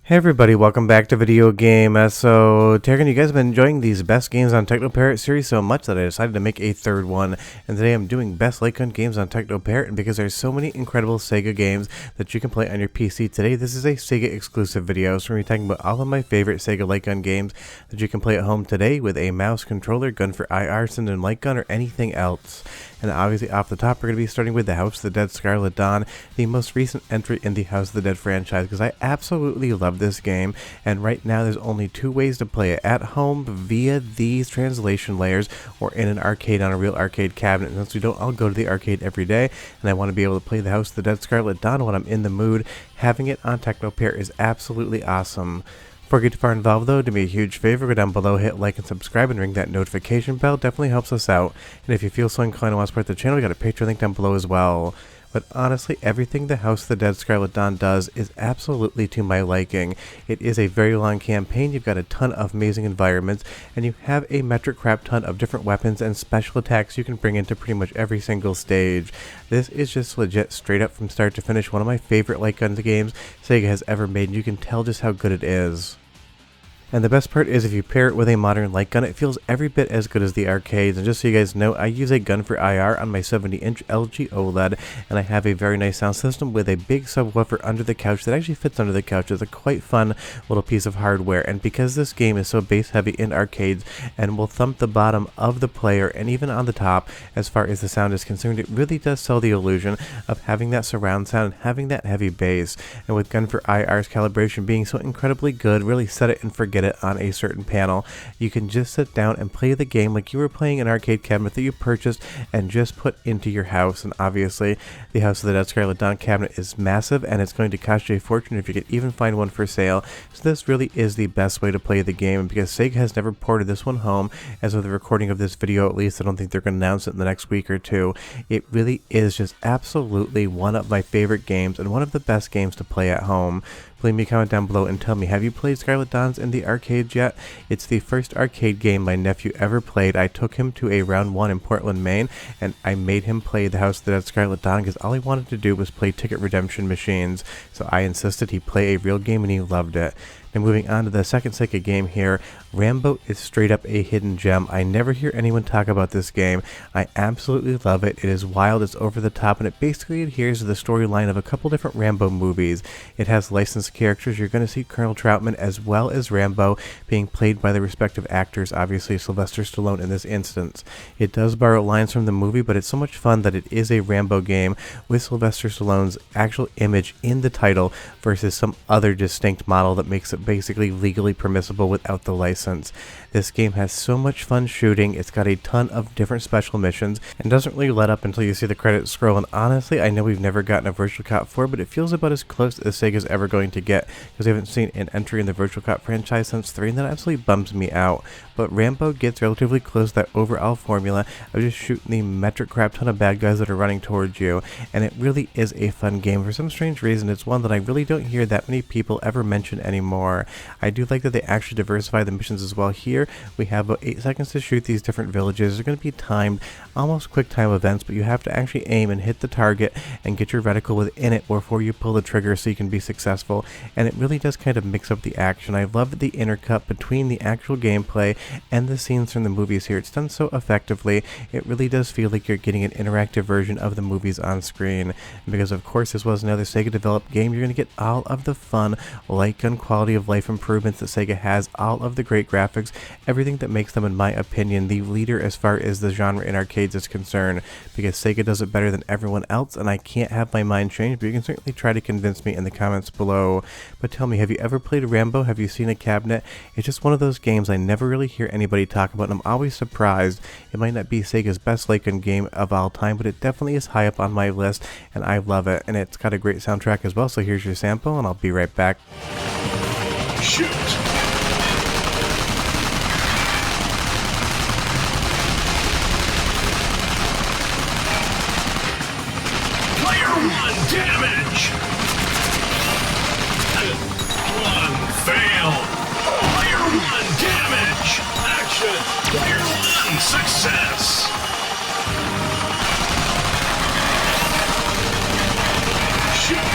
Hey everybody, welcome back to Video Game. So, Taryn, you guys have been enjoying these Best Games on Teknoparrot series so much that I decided to make a third one. And today I'm doing Best Light Gun Games on Teknoparrot, and because there's so many incredible Sega games that you can play on your PC today, this is a Sega exclusive video. So we're going to be talking about all of my favorite Sega light gun games that you can play at home today with a mouse, controller, gun for IR, send-in light gun, or anything else. And obviously off the top, we're going to be starting with the House of the Dead Scarlet Dawn, the most recent entry in the House of the Dead franchise, because I absolutely love this game. And right now there's only two ways to play it: at home via these translation layers, or in an arcade on a real arcade cabinet. And since we don't all go to the arcade every day, and I want to be able to play the House of the Dead Scarlet Dawn when I'm in the mood, having it on Teknoparrot is absolutely awesome. Before we get too far involved though, do me a huge favor, go down below, hit like and subscribe, and ring that notification bell. Definitely helps us out. And if you feel so inclined to want to support the channel, we got a Patreon link down below as well. But honestly, everything the House of the Dead Scarlet Dawn does is absolutely to my liking. It is a very long campaign, you've got a ton of amazing environments, and you have a metric crap ton of different weapons and special attacks you can bring into pretty much every single stage. This is just legit, straight up from start to finish, one of my favorite light gun games Sega has ever made, and you can tell just how good it is. And the best part is if you pair it with a modern light gun, it feels every bit as good as the arcades. And just so you guys know, I use a gun for IR on my 70-inch LG OLED, and I have a very nice sound system with a big subwoofer under the couch that actually fits under the couch. It's a quite fun little piece of hardware, and because this game is so bass heavy in arcades and will thump the bottom of the player and even on the top as far as the sound is concerned, it really does sell the illusion of having that surround sound and having that heavy bass. And with gun for IR's calibration being so incredibly good, really set it and forget it on a certain panel, you can just sit down and play the game like you were playing an arcade cabinet that you purchased and just put into your house. And obviously the House of the Dead Scarlet Dawn cabinet is massive, and it's going to cost you a fortune if you can even find one for sale. So this really is the best way to play the game, and because Sega has never ported this one home, as of the recording of this video at least, I don't think they're going to announce it in the next week or two, it really is just absolutely one of my favorite games and one of the best games to play at home. Leave me a comment down below and tell me, have you played Scarlet Dawns in the arcades yet? It's the first arcade game my nephew ever played. I took him to a round 1 in Portland, Maine, and I made him play the House of the Dead Scarlet Dawn because all he wanted to do was play ticket redemption machines. So I insisted he play a real game, and he loved it. And moving on to the second Sega game here, Rambo is straight up a hidden gem. I never hear anyone talk about this game. I absolutely love it. It is wild, it's over the top, and it basically adheres to the storyline of a couple different Rambo movies. It has licensed characters. You're going to see Colonel Troutman as well as Rambo being played by the respective actors, obviously Sylvester Stallone in this instance. It does borrow lines from the movie, but it's so much fun that it is a Rambo game with Sylvester Stallone's actual image in the title versus some other distinct model that makes it basically legally permissible without the license. This game has so much fun shooting, it's got a ton of different special missions, and doesn't really let up until you see the credits scroll. And honestly, I know we've never gotten a Virtual Cop 4, but it feels about as close as Sega's ever going to get, because we haven't seen an entry in the Virtual Cop franchise since 3, and that absolutely bums me out. But Rambo gets relatively close to that overall formula of just shooting the metric crap ton of bad guys that are running towards you, and it really is a fun game. For some strange reason, it's one that I really don't hear that many people ever mention anymore. I do like that they actually diversify the missions as well. Here we have about 8 seconds to shoot these different villages. They're going to be timed, almost quick time events, but you have to actually aim and hit the target and get your reticle within it before you pull the trigger so you can be successful. And it really does kind of mix up the action. I love the intercut between the actual gameplay and the scenes from the movies here. It's done so effectively. It really does feel like you're getting an interactive version of the movies on screen. And because of course this was another Sega developed game, you're going to get all of the fun light gun quality of life improvements that Sega has, all of the great graphics, everything that makes them, in my opinion, the leader as far as the genre in arcades is concerned, because Sega does it better than everyone else, and I can't have my mind changed, but you can certainly try to convince me in the comments below. But tell me, have you ever played Rambo? Have you seen a cabinet? It's just one of those games I never really hear anybody talk about, and I'm always surprised. It might not be Sega's best light gun game of all time, but it definitely is high up on my list, and I love it. And it's got a great soundtrack as well, so here's your sample, and I'll be right back. Shoot! Damage! 1 fail! Player 1 damage! Action! Player 1 success! Shoot!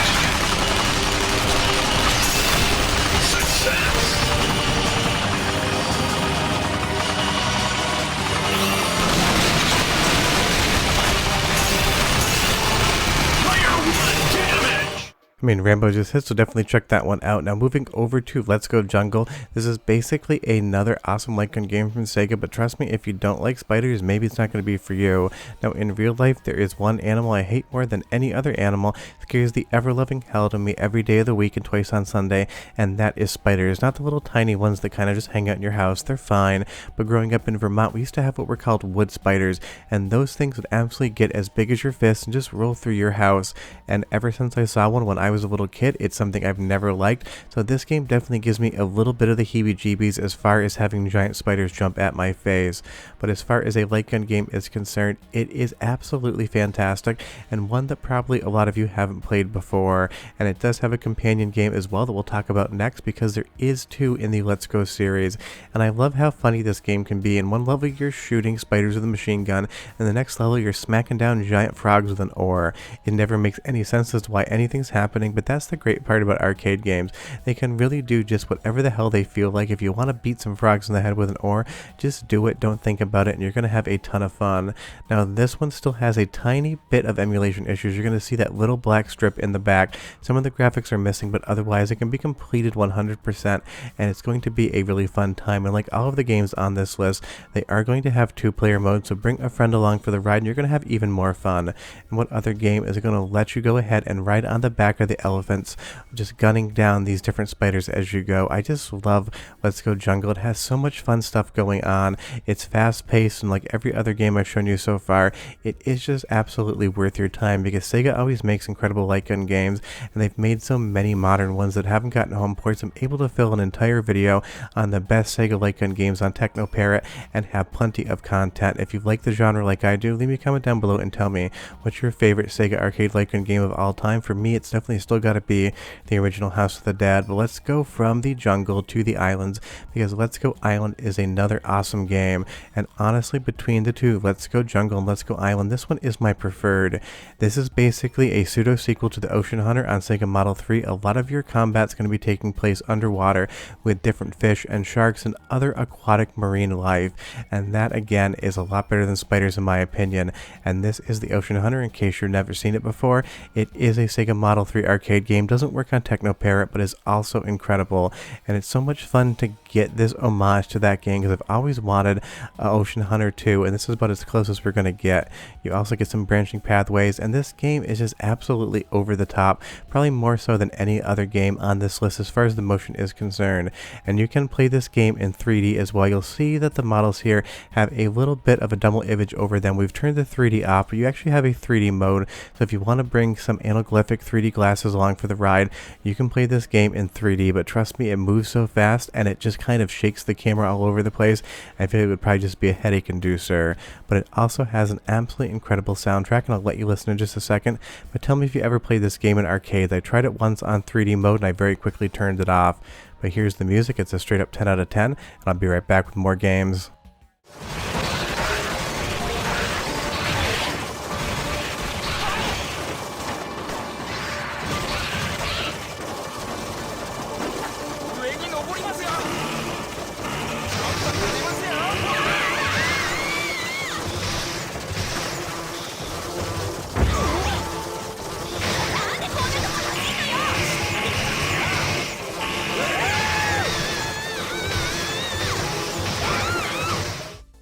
I mean, Rambo just hit, so definitely check that one out. Now, moving over to Let's Go Jungle. This is basically another awesome light gun game from Sega, but trust me, if you don't like spiders, maybe it's not going to be for you. Now, in real life, there is one animal I hate more than any other animal. It scares the ever-loving hell out of me every day of the week and twice on Sunday, and that is spiders. Not the little tiny ones that kind of just hang out in your house. They're fine, but growing up in Vermont, we used to have what were called wood spiders, and those things would absolutely get as big as your fist and just roll through your house. And ever since I saw one when I was a little kid, it's something I've never liked, so this game definitely gives me a little bit of the heebie-jeebies as far as having giant spiders jump at my face. But as far as a light gun game is concerned, it is absolutely fantastic, and one that probably a lot of you haven't played before. And it does have a companion game as well that we'll talk about next, because there is two in the Let's Go series. And I love how funny this game can be. In one level you're shooting spiders with a machine gun, and the next level you're smacking down giant frogs with an oar. It never makes any sense as to why anything's happening, but that's the great part about arcade games. They can really do just whatever the hell they feel like. If you want to beat some frogs in the head with an oar, just do it, don't think about it, and you're going to have a ton of fun. Now, this one still has a tiny bit of emulation issues. You're going to see that little black strip in the back. Some of the graphics are missing, but otherwise it can be completed 100%, and it's going to be a really fun time. And like all of the games on this list, they are going to have two-player mode, so bring a friend along for the ride and you're going to have even more fun. And what other game is going to let you go ahead and ride on the back of the elephants, just gunning down these different spiders as you go? I just love Let's Go Jungle. It has so much fun stuff going on. It's fast-paced, and like every other game I've shown you so far, it is just absolutely worth your time, because Sega always makes incredible light gun games, and they've made so many modern ones that haven't gotten home ports. I'm able to fill an entire video on the best Sega light gun games on Teknoparrot and have plenty of content. If you like the genre like I do, leave me a comment down below and tell me what's your favorite Sega arcade light gun game of all time. For me, it's definitely still got to be the original House of the Dead. But let's go from the jungle to the islands, because Let's Go Island is another awesome game. And honestly, between the two, Let's Go Jungle and Let's Go Island, this one is my preferred. This is basically a pseudo sequel to the Ocean Hunter on Sega Model 3. A lot of your combat's going to be taking place underwater with different fish and sharks and other aquatic marine life, and that again is a lot better than spiders in my opinion. And this is the Ocean Hunter, in case you've never seen it before. It is a Sega Model 3 arcade game, doesn't work on Teknoparrot, but is also incredible, and it's so much fun to get this homage to that game, because I've always wanted Ocean Hunter 2, and this is about as close as we're going to get. You also get some branching pathways, and this game is just absolutely over the top, probably more so than any other game on this list as far as the motion is concerned. And you can play this game in 3D as well. You'll see that the models here have a little bit of a double image over them. We've turned the 3D off, but you actually have a 3D mode, so if you want to bring some anaglyphic 3D glasses along for the ride, you can play this game in 3D. But trust me, it moves so fast and it just kind of shakes the camera all over the place. I feel it would probably just be a headache inducer. But it also has an absolutely incredible soundtrack, and I'll let you listen in just a second. But tell me if you ever played this game in arcades. I tried it once on 3D mode and I very quickly turned it off. But here's the music. It's a straight up 10 out of 10, and I'll be right back with more games.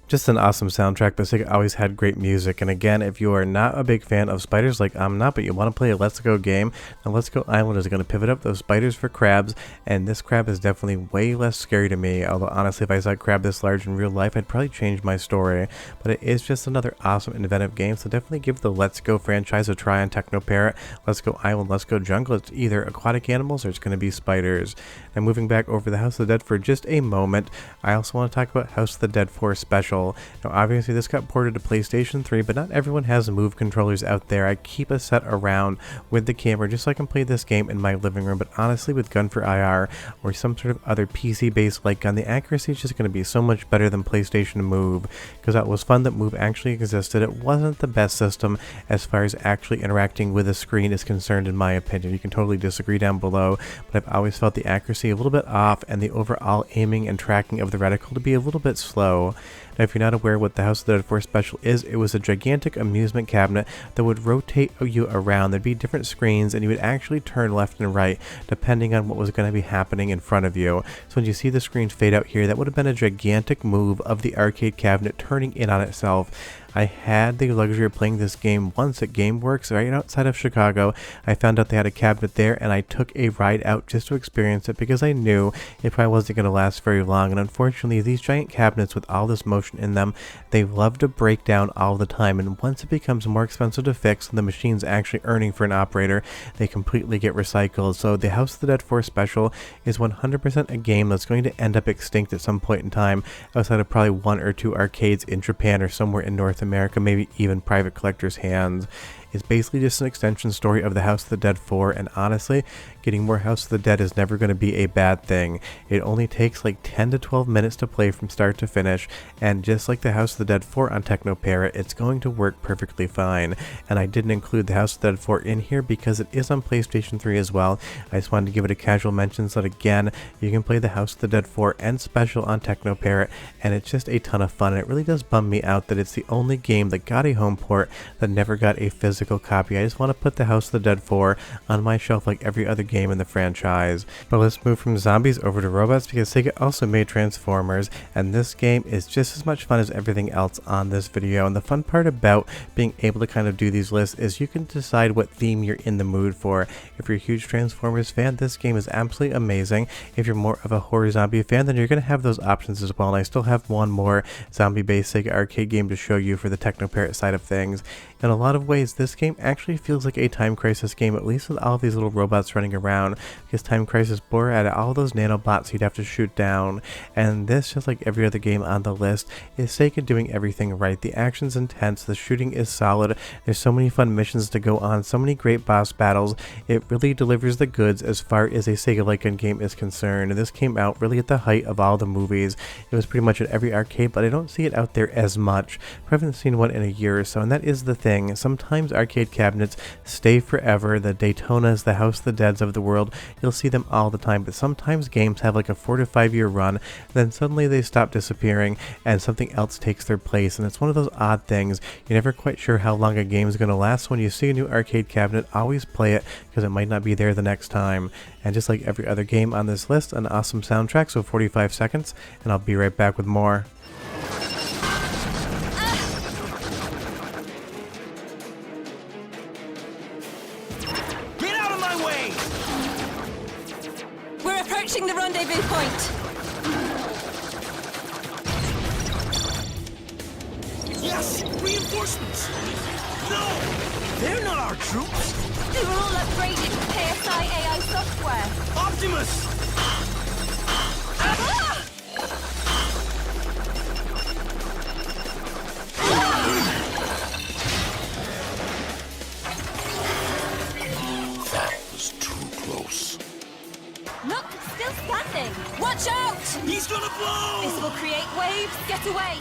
Just an awesome soundtrack, but Sega always had great music. And again, if you are not a big fan of spiders like I'm not, but you want to play a Let's Go game, then Let's Go Island is going to pivot up those spiders for crabs, and this crab is definitely way less scary to me. Although honestly, if I saw a crab this large in real life, I'd probably change my story. But it is just another awesome inventive game, so definitely give the Let's Go franchise a try on Teknoparrot. Let's Go Island, Let's Go Jungle, it's either aquatic animals or it's going to be spiders. Now moving back over the House of the Dead for just a moment, I also want to talk about House of the Dead 4 Special. Now obviously this got ported to PlayStation 3, but not everyone has Move controllers out there. I keep a set around with the camera just so I can play this game in my living room, but honestly with Gun for IR or some sort of other PC based light gun, the accuracy is just going to be so much better than PlayStation Move, because that was fun that Move actually existed. It wasn't the best system as far as actually interacting with a screen is concerned in my opinion. You can totally disagree down below, but I've always felt the accuracy a little bit off and the overall aiming and tracking of the reticle to be a little bit slow. Now if if you're not aware what the House of the Dead 4 Special is, it was a gigantic amusement cabinet that would rotate you around. There'd be different screens, and you would actually turn left and right depending on what was going to be happening in front of you. So when you see the screen fade out here, that would have been a gigantic move of the arcade cabinet turning in on itself. I had the luxury of playing this game once at GameWorks right outside of Chicago. I found out they had a cabinet there, and I took a ride out just to experience it because I knew it probably wasn't going to last very long. And unfortunately, these giant cabinets with all this motion in them, they love to break down all the time. And once it becomes more expensive to fix and the machine's actually earning for an operator, they completely get recycled. So the House of the Dead 4 Special is 100% a game that's going to end up extinct at some point in time outside of probably 1 or 2 arcades in Japan or somewhere in North America, maybe even private collectors' hands. It's basically just an extension story of the House of the Dead 4, and honestly, getting more House of the Dead is never going to be a bad thing. It only takes like 10 to 12 minutes to play from start to finish, and just like the House of the Dead 4 on Teknoparrot, it's going to work perfectly fine. And I didn't include the House of the Dead 4 in here because it is on PlayStation 3 as well. I just wanted to give it a casual mention so that again, you can play the House of the Dead 4 and Special on Teknoparrot, and it's just a ton of fun. And it really does bum me out that it's the only game that got a home port that never got a physical copy. I just want to put the House of the Dead 4 on my shelf like every other game in the franchise. But let's move from zombies over to robots because Sega also made Transformers, and this game is just as much fun as everything else on this video. And the fun part about being able to kind of do these lists is you can decide what theme you're in the mood for. If you're a huge Transformers fan, this game is absolutely amazing. If you're more of a horror zombie fan, then you're going to have those options as well. And I still have one more zombie-based Sega arcade game to show you for the Teknoparrot side of things. In a lot of ways, this game actually feels like a Time Crisis game, at least with all of these little robots running around, because Time Crisis bore at all those nanobots you'd have to shoot down, and this, just like every other game on the list, is Sega doing everything right. The action's intense, the shooting is solid, there's so many fun missions to go on, so many great boss battles. It really delivers the goods as far as a Sega-like game is concerned, and this came out really at the height of all the movies. It was pretty much at every arcade, but I don't see it out there as much. I haven't seen one in a year or so, and that is the thing. Sometimes arcade cabinets stay forever. The Daytonas, the House of the Deads of the world, you'll see them all the time, but sometimes games have like a 4 to 5 year run, then suddenly they stop disappearing and something else takes their place, and it's one of those odd things. You're never quite sure how long a game is going to last. When you see a new arcade cabinet, always play it because it might not be there the next time. And just like every other game on this list, an awesome soundtrack, so 45 seconds, and I'll be right back with more. We're approaching the rendezvous point. Yes! Reinforcements! No! They're not our troops! They were all upgraded with KSI AI software. Optimus! That was too close. Look, still standing. Watch out! He's gonna blow! This will create waves. Get away.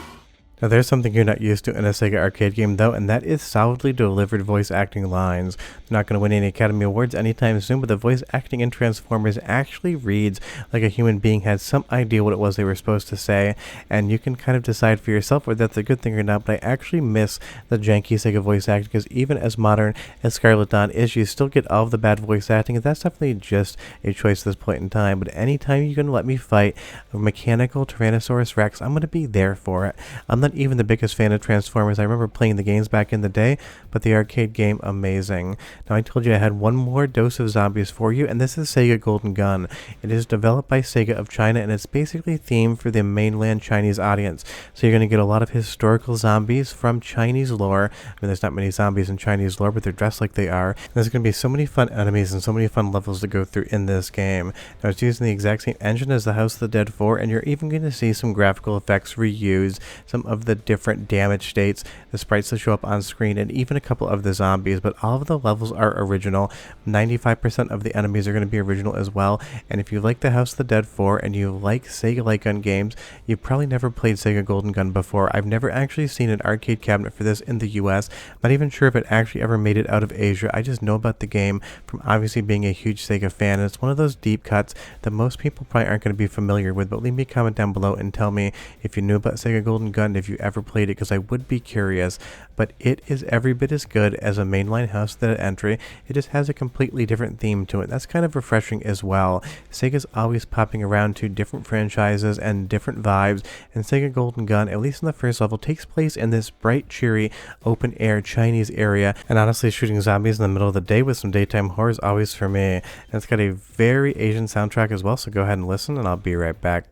Now there's something you're not used to in a Sega arcade game though, and that is solidly delivered voice acting lines. They're not going to win any Academy Awards anytime soon, but the voice acting in Transformers actually reads like a human being had some idea what it was they were supposed to say, and you can kind of decide for yourself whether that's a good thing or not. But I actually miss the janky Sega voice acting, because even as modern as Scarlet Dawn is, you still get all of the bad voice acting, and that's definitely just a choice at this point in time. But anytime you're going to let me fight a mechanical Tyrannosaurus Rex, I'm going to be there for it. I'm not even the biggest fan of Transformers. I remember playing the games back in the day, but the arcade game, amazing. Now I told you I had one more dose of zombies for you, and this is Sega Golden Gun. It is developed by Sega of China, and it's basically themed for the mainland Chinese audience. So you're going to get a lot of historical zombies from Chinese lore. I mean, there's not many zombies in Chinese lore, but they're dressed like they are. And there's going to be so many fun enemies and so many fun levels to go through in this game. Now it's using the exact same engine as the House of the Dead 4, and you're even going to see some graphical effects reused, some of the different damage states, the sprites that show up on screen, and even a couple of the zombies. But all of the levels are original. 95% of the enemies are going to be original as well. And if you like the House of the Dead 4 and you like Sega light gun games, you've probably never played Sega Golden Gun before. I've never actually seen an arcade cabinet for this in the US. I'm not even sure if it actually ever made it out of Asia. I just know about the game from obviously being a huge Sega fan, and it's one of those deep cuts that most people probably aren't going to be familiar with. But leave me a comment down below and tell me if you knew about Sega Golden Gun, if you you ever played it because I would be curious, but it is every bit as good as a mainline house that entry. It just has a completely different theme to it. That's kind of refreshing as well. Sega's always popping around to different franchises and different vibes, and Sega Golden Gun, at least in the first level, takes place in this bright, cheery, open-air Chinese area, and honestly, shooting zombies in the middle of the day with some daytime horror is always for me. And it's got a very Asian soundtrack as well, so go ahead and listen, and I'll be right back.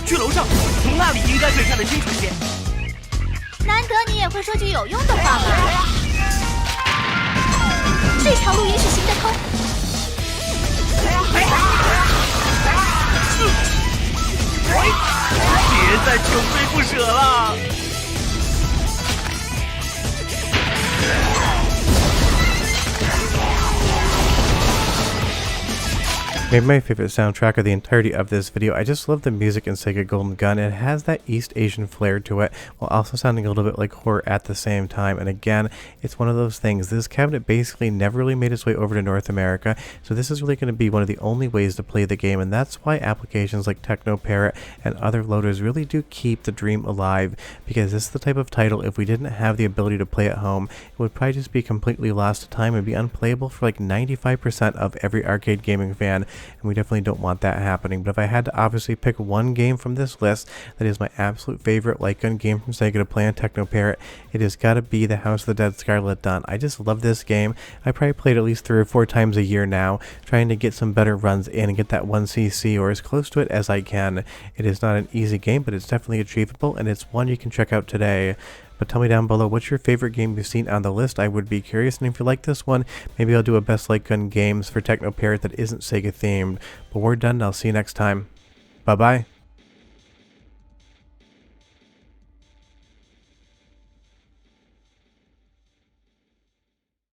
去楼上，从那里应该可以看得清楚些。难得你也会说句有用的话嘛。这条路也许行得通。别再穷追不舍了。 Maybe my favorite soundtrack of the entirety of this video. I just love the music in Sega Golden Gun. It has that East Asian flair to it, while also sounding a little bit like horror at the same time. And again, it's one of those things. This cabinet basically never really made its way over to North America, so this is really going to be one of the only ways to play the game, and that's why applications like Teknoparrot and other loaders really do keep the dream alive, because this is the type of title, if we didn't have the ability to play at home, it would probably just be completely lost to time and be unplayable for like 95% of every arcade gaming fan. And we definitely don't want that happening. But if I had to obviously pick one game from this list that is my absolute favorite light gun game from Sega to play on Teknoparrot, it has got to be the House of the Dead Scarlet Dawn. I just love this game. I probably played at least 3 or 4 times a year now, trying to get some better runs in and get that 1cc or as close to it as I can. It is not an easy game, but it's definitely achievable, and it's one you can check out today. But tell me down below, what's your favorite game you've seen on the list? I would be curious, and if you like this one, maybe I'll do a best light gun games for Teknoparrot that isn't Sega themed. But we're done, and I'll see you next time. Bye bye.